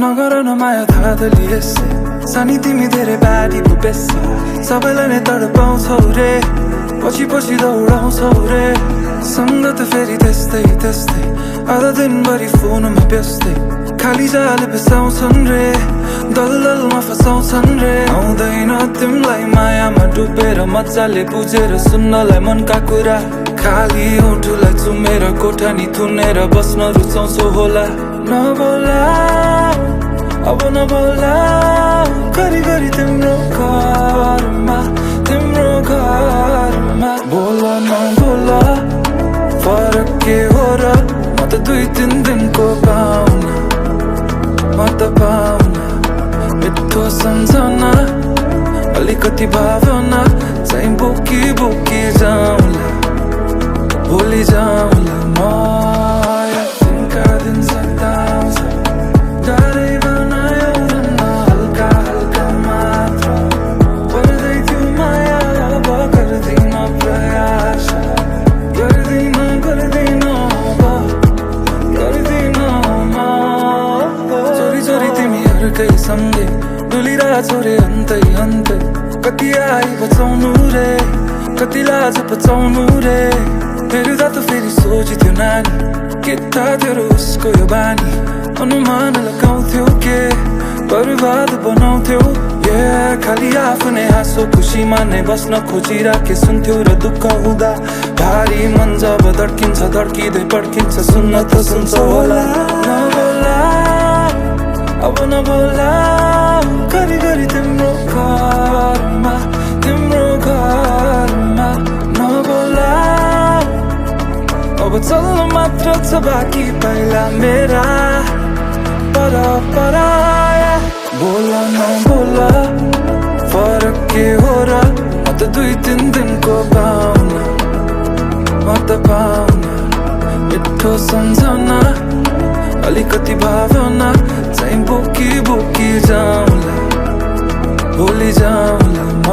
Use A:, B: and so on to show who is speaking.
A: नगर न माया थाहा त लिएसे सानी तिमी धेरै बाटी पो बेसी सबैलाई नै तडपाउँछौ रे पछि पछि दौडाउँछौ रे सँगत फेरि त्यस्तै त्यस्तै आधा दिनभरि फोनमा व्यस्तै खाली जाले बिसाउँछन् रे दलदलमा फसाउँछन् रे आउँदैन तिमीलाई मायामा डुबेर मजाले बुझेर सुन्नलाई मनका कुरा खाली ओठुलाई चुमेर कोठानी थुनेर बस्न रुचाउँछौ होला नबोला अब नबोला घरि घरि तिम्रो घरमा बोला नबोला फरक के हो र म त 2-3 दिनको पाहुना म त पाहुना मिठो सम्झना अलिकति भावना चाहिँ बोकी बोकी जाउँला भोलि जाउँला माया तिनका दिन सताउँछ डरै बनायो न हल्का हल्का मात्र पर्दै थियो माया अब गर्दिन प्रयास गर्दिन अब गर्दिन चोरी चोरी तिमीहरूकै सँगै डुलिरहेछौ रे अन्तै अन्तै कति आई बचाउनु रे कति लाज बचाउनु रे हेर्दा त फेरि सोच्थ्यो नानी के थाहा थियो उसको यो बानी अनुमान लगाउँथ्यो के बर्बाद बनाउँथ्यो खाली आफ्नै हाँसो खुसीमा नै बस्न खोजिराखे सुन्थ्यो र दुःख हुँदा भारी मन जब धड्किन्छ धड्किँदै पड्किन्छ सुन्न त सुन्छ होला नबोला अब नबोला घरि घरि तिम्रो घरमा नबोला अब चल्नु मात्र छ बाँकी पाइला मेरा पर बोला नबोला फरक के हो र म त 2-3 दिनको पाहुना म त पाहुना मिठो सम्झना अलिकति भावना चाहिँ बोकी बोकी जाउँला भोलि जाउँला म